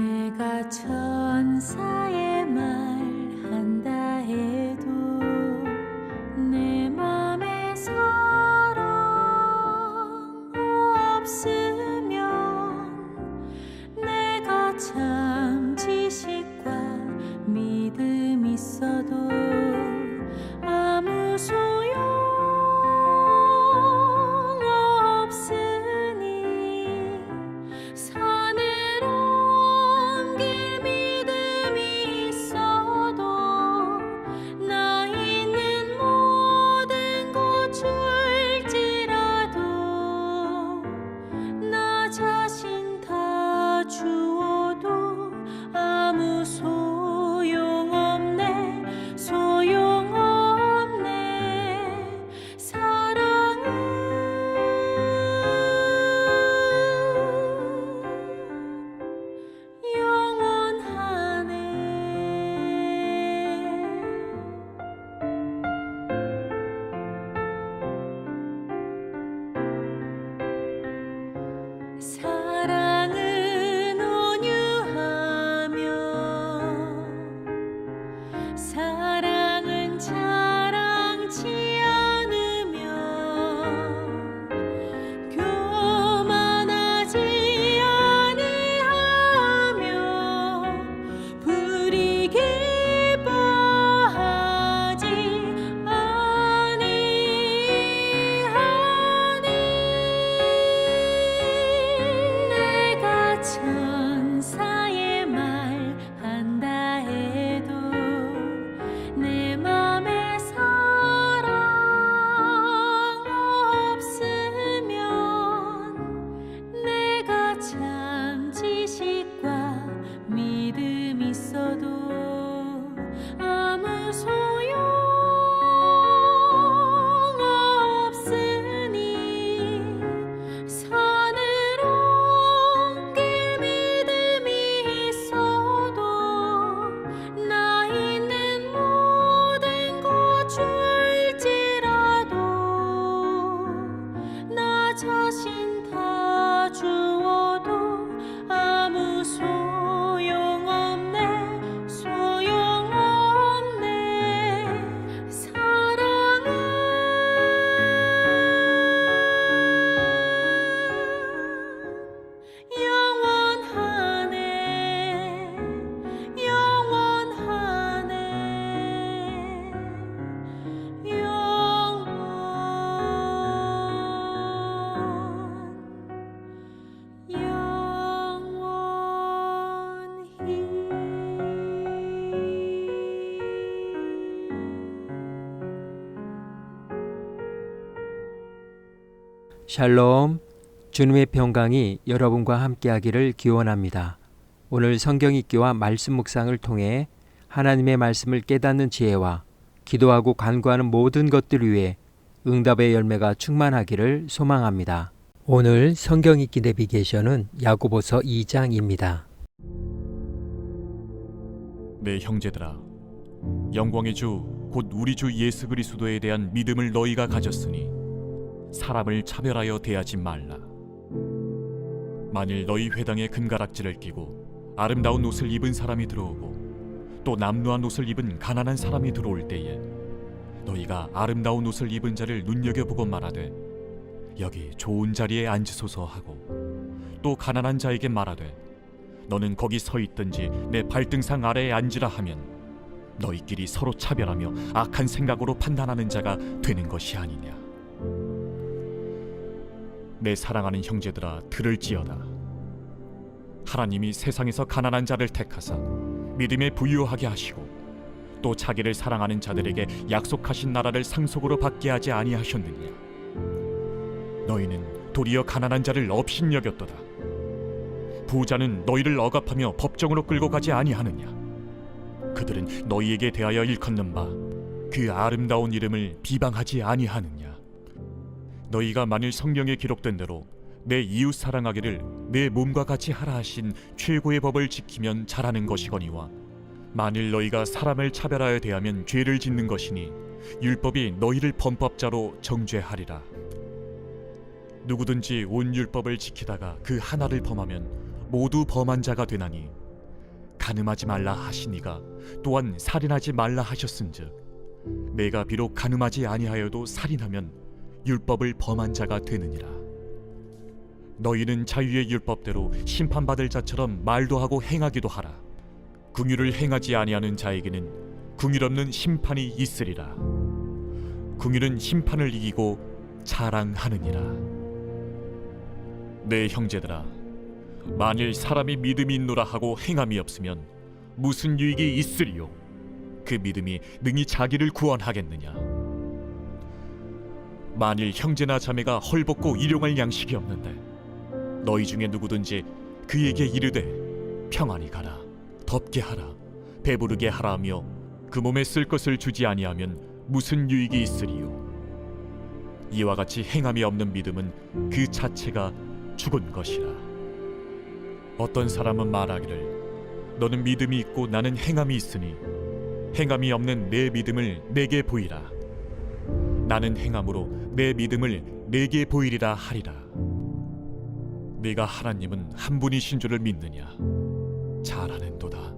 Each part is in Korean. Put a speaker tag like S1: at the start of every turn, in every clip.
S1: 내가 천사의 말 한다 해도 내 맘에 사랑 없으면 내가 참 지식과 믿음 있어도 아무 소용 없으니 산으로 옮길 믿음이 있어도 나 있는 모든 것 줄지라도 나 자신 다 주어도 아무 소용없네 소용없네 사랑은 영원하네 사랑은 온유하며 사랑은 자랑치 않으며 교만하지 아니하며 불이 기뻐하지 아니하니 내가 천사의 말 한다 해도 내 맘에 사랑 없으면 내가 참 지식과 믿음 있어도 아무 소용 없으니 산으로 옮길 믿음이 있어도 나 있는 모든 것 줄지라도 나 자신 다 주어도 아무 소용없네 소용없네 사랑은 영원하네 영원하네
S2: 샬롬, 주님의 평강이 여러분과 함께하기를 기원합니다. 오늘 성경 읽기와 말씀 묵상을 통해 하나님의 말씀을 깨닫는 지혜와 기도하고 간구하는 모든 것들 위해 응답의 열매가 충만하기를 소망합니다. 오늘 성경 읽기 내비게이션은 야고보서 2장입니다.
S3: 내 형제들아, 영광의 주 곧 우리 주 예수 그리스도에 대한 믿음을 너희가 가졌으니 사람을 차별하여 대하지 말라. 만일 너희 회당에 금가락지를 끼고 아름다운 옷을 입은 사람이 들어오고 또 남루한 옷을 입은 가난한 사람이 들어올 때에 너희가 아름다운 옷을 입은 자를 눈여겨보고 말하되 여기 좋은 자리에 앉으소서 하고 또 가난한 자에게 말하되 너는 거기 서 있든지 내 발등상 아래에 앉으라 하면 너희끼리 서로 차별하며 악한 생각으로 판단하는 자가 되는 것이 아니냐. 내 사랑하는 형제들아, 들을지어다. 하나님이 세상에서 가난한 자를 택하사 믿음에 부유하게 하시고 또 자기를 사랑하는 자들에게 약속하신 나라를 상속으로 받게 하지 아니하셨느냐. 너희는 도리어 가난한 자를 업신여겼도다. 부자는 너희를 억압하며 법정으로 끌고 가지 아니하느냐. 그들은 너희에게 대하여 일컫는 바 그 아름다운 이름을 비방하지 아니하느냐. 너희가 만일 성경에 기록된 대로 내 이웃 사랑하기를 내 몸과 같이 하라 하신 최고의 법을 지키면 잘하는 것이거니와 만일 너희가 사람을 차별하여 대하면 죄를 짓는 것이니 율법이 너희를 범법자로 정죄하리라. 누구든지 온 율법을 지키다가 그 하나를 범하면 모두 범한 자가 되나니 간음하지 말라 하시니가 또한 살인하지 말라 하셨은즉 내가 비록 간음하지 아니하여도 살인하면 율법을 범한 자가 되느니라. 너희는 자유의 율법대로 심판받을 자처럼 말도 하고 행하기도 하라. 긍휼을 행하지 아니하는 자에게는 긍휼 없는 심판이 있으리라. 긍휼은 심판을 이기고 자랑하느니라. 내 형제들아, 만일 사람이 믿음이 있노라 하고 행함이 없으면 무슨 유익이 있으리요? 그 믿음이 능히 자기를 구원하겠느냐? 만일 형제나 자매가 헐벗고 일용할 양식이 없는데 너희 중에 누구든지 그에게 이르되 평안히 가라, 덥게 하라, 배부르게 하라 하며 그 몸에 쓸 것을 주지 아니하면 무슨 유익이 있으리요? 이와 같이 행함이 없는 믿음은 그 자체가 죽은 것이라. 어떤 사람은 말하기를 너는 믿음이 있고 나는 행함이 있으니 행함이 없는 내 믿음을 내게 보이라. 나는 행함으로 내 믿음을 내게 보이리라 하리라. 네가 하나님은 한 분이신 줄을 믿느냐? 잘하는도다.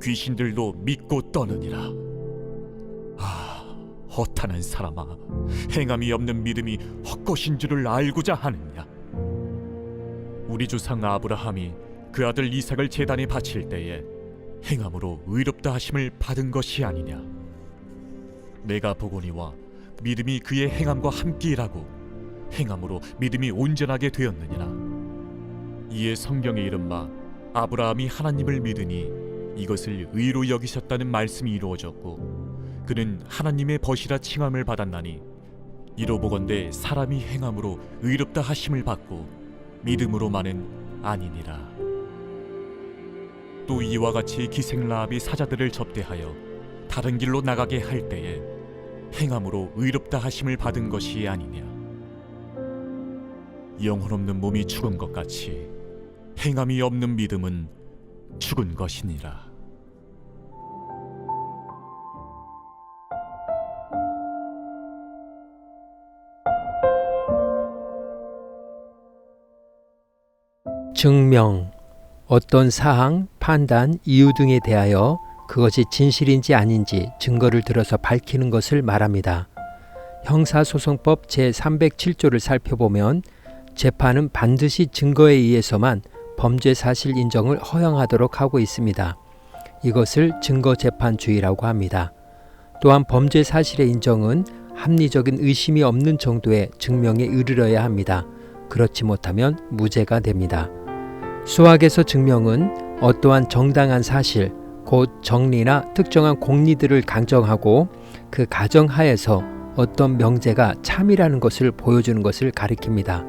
S3: 귀신들도 믿고 떠느니라. 아, 허탄한 사람아, 행함이 없는 믿음이 헛것인 줄을 알고자 하느냐? 우리 조상 아브라함이 그 아들 이삭을 제단에 바칠 때에 행함으로 의롭다 하심을 받은 것이 아니냐? 내가 보거니와 믿음이 그의 행함과 함께 일하고 행함으로 믿음이 온전하게 되었느니라. 이에 성경에 이른 바 아브라함이 하나님을 믿으니 이것을 의로 여기셨다는 말씀이 이루어졌고 그는 하나님의 벗이라 칭함을 받았나니 이로 보건대 사람이 행함으로 의롭다 하심을 받고 믿음으로만은 아니니라. 또 이와 같이 기생라합이 사자들을 접대하여 다른 길로 나가게 할 때에 행함으로 의롭다 하심을 받은 것이 아니냐? 영혼 없는 몸이 죽은 것 같이 행함이 없는 믿음은 죽은 것이니라.
S2: 증명, 어떤 사항, 판단, 이유 등에 대하여 그것이 진실인지 아닌지 증거를 들어서 밝히는 것을 말합니다. 형사소송법 제307조를 살펴보면 재판은 반드시 증거에 의해서만 범죄 사실 인정을 허용하도록 하고 있습니다. 이것을 증거재판주의라고 합니다. 또한 범죄 사실의 인정은 합리적인 의심이 없는 정도의 증명에 이르러야 합니다. 그렇지 못하면 무죄가 됩니다. 수학에서 증명은 어떠한 정당한 사실, 곧 정리나 특정한 공리들을 강정하고 그 가정하에서 어떤 명제가 참이라는 것을 보여주는 것을 가리킵니다.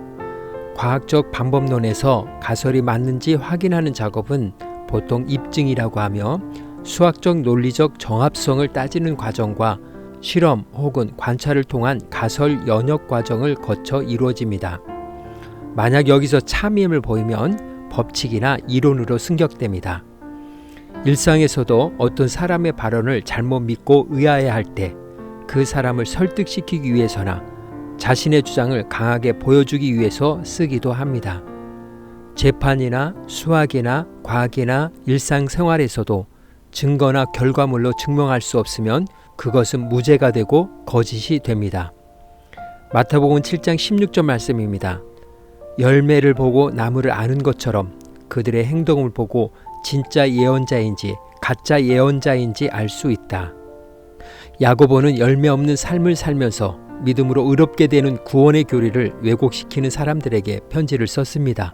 S2: 과학적 방법론에서 가설이 맞는지 확인하는 작업은 보통 입증이라고 하며 수학적 논리적 정합성을 따지는 과정과 실험 혹은 관찰을 통한 가설 연역 과정을 거쳐 이루어집니다. 만약 여기서 참임을 보이면 법칙이나 이론으로 승격됩니다. 일상에서도 어떤 사람의 발언을 잘못 믿고 의아해할 때 그 사람을 설득시키기 위해서나 자신의 주장을 강하게 보여주기 위해서 쓰기도 합니다. 재판이나 수학이나 과학이나 일상생활에서도 증거나 결과물로 증명할 수 없으면 그것은 무죄가 되고 거짓이 됩니다. 마태복음 7장 16절 말씀입니다. 열매를 보고 나무를 아는 것처럼 그들의 행동을 보고 진짜 예언자인지 가짜 예언자인지 알 수 있다. 야고보는 열매 없는 삶을 살면서 믿음으로 의롭게 되는 구원의 교리를 왜곡시키는 사람들에게 편지를 썼습니다.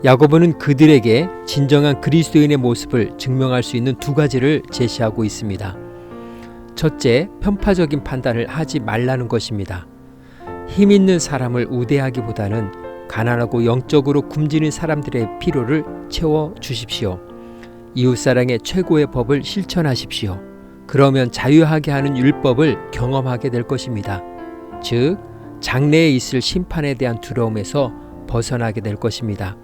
S2: 야고보는 그들에게 진정한 그리스도인의 모습을 증명할 수 있는 두 가지를 제시하고 있습니다. 첫째, 편파적인 판단을 하지 말라는 것입니다. 힘 있는 사람을 우대하기보다는 가난하고 영적으로 굶주린 사람들의 필요를 채워 주십시오. 이웃사랑의 최고의 법을 실천하십시오. 그러면 자유하게 하는 율법을 경험하게 될 것입니다. 즉, 장래에 있을 심판에 대한 두려움에서 벗어나게 될 것입니다.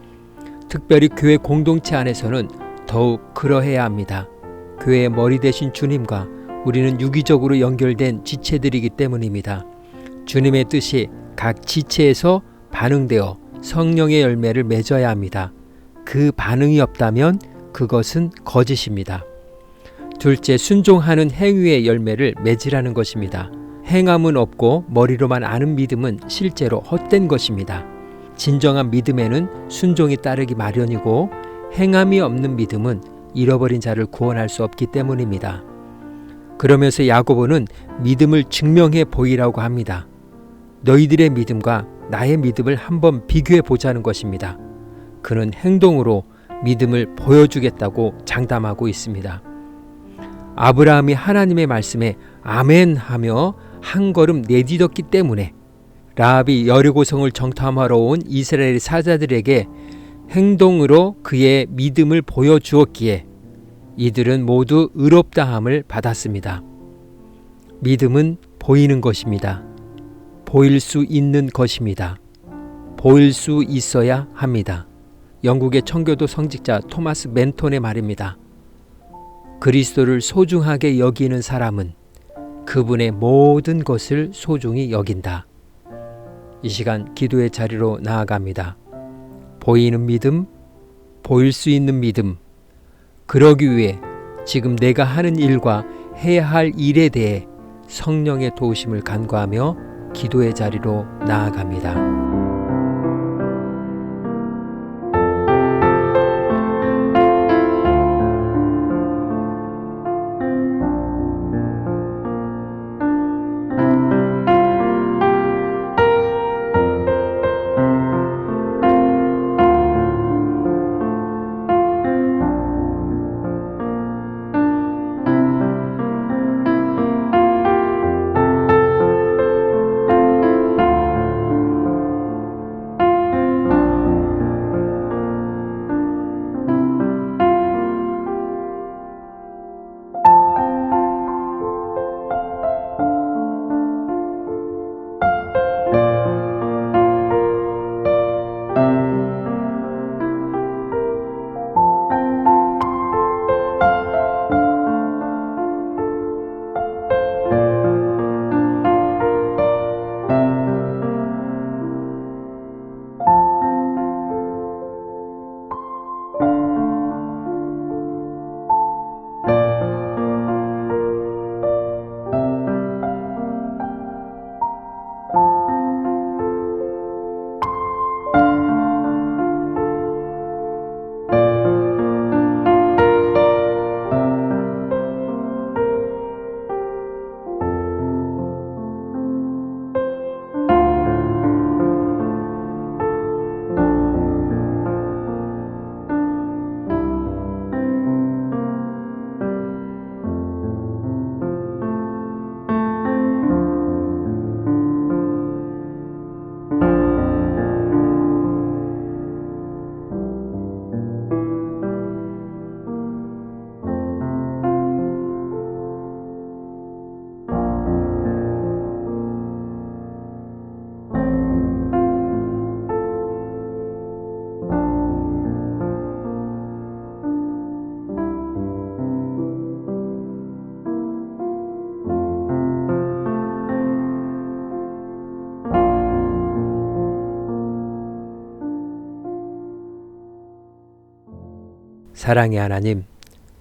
S2: 특별히 교회 공동체 안에서는 더욱 그러해야 합니다. 교회의 머리 대신 주님과 우리는 유기적으로 연결된 지체들이기 때문입니다. 주님의 뜻이 각 지체에서 반응되어 성령의 열매를 맺어야 합니다. 그 반응이 없다면 그것은 거짓입니다. 둘째, 순종하는 행위의 열매를 맺으라는 것입니다. 행함은 없고 머리로만 아는 믿음은 실제로 헛된 것입니다. 진정한 믿음에는 순종이 따르기 마련이고 행함이 없는 믿음은 잃어버린 자를 구원할 수 없기 때문입니다. 그러면서 야고보는 믿음을 증명해 보이라고 합니다. 너희들의 믿음과 나의 믿음을 한번 비교해 보자는 것입니다. 그는 행동으로 믿음을 보여주겠다고 장담하고 있습니다. 아브라함이 하나님의 말씀에 아멘 하며 한 걸음 내딛었기 때문에 라합이 여리고성을 정탐하러 온 이스라엘 사자들에게 행동으로 그의 믿음을 보여주었기에 이들은 모두 의롭다함을 받았습니다. 믿음은 보이는 것입니다. 보일 수 있는 것입니다. 보일 수 있어야 합니다. 영국의 청교도 성직자 토마스 맨톤의 말입니다. 그리스도를 소중하게 여기는 사람은 그분의 모든 것을 소중히 여긴다. 이 시간 기도의 자리로 나아갑니다. 보이는 믿음, 보일 수 있는 믿음, 그러기 위해 지금 내가 하는 일과 해야 할 일에 대해 성령의 도우심을 간구하며 기도의 자리로 나아갑니다. 사랑의 하나님,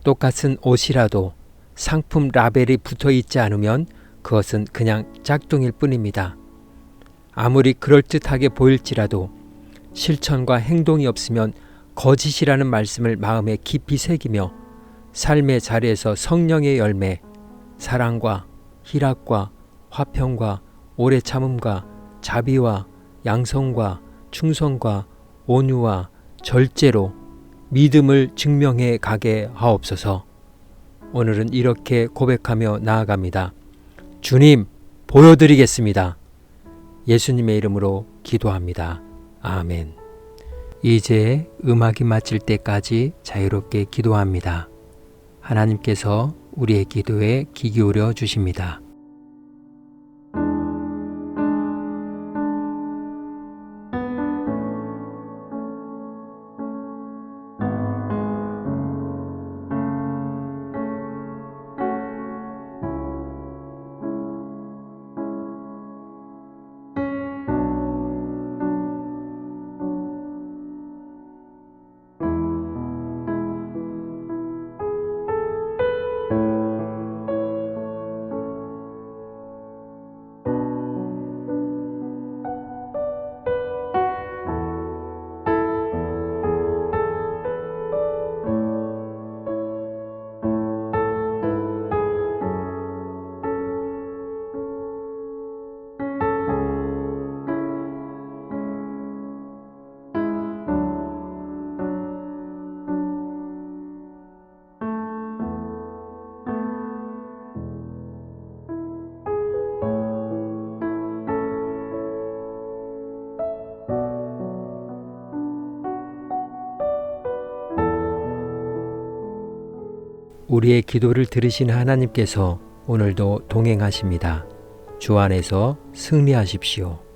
S2: 똑같은 옷이라도 상품 라벨이 붙어 있지 않으면 그것은 그냥 짝퉁일 뿐입니다. 아무리 그럴듯하게 보일지라도 실천과 행동이 없으면 거짓이라는 말씀을 마음에 깊이 새기며 삶의 자리에서 성령의 열매, 사랑과 희락과 화평과 오래 참음과 자비와 양성과 충성과 온유와 절제로 믿음을 증명해 가게 하옵소서. 오늘은 이렇게 고백하며 나아갑니다. 주님, 보여드리겠습니다. 예수님의 이름으로 기도합니다. 아멘. 이제 음악이 마칠 때까지 자유롭게 기도합니다. 하나님께서 우리의 기도에 귀 기울여 주십니다. 우리의 기도를 들으신 하나님께서 오늘도 동행하십니다. 주 안에서 승리하십시오.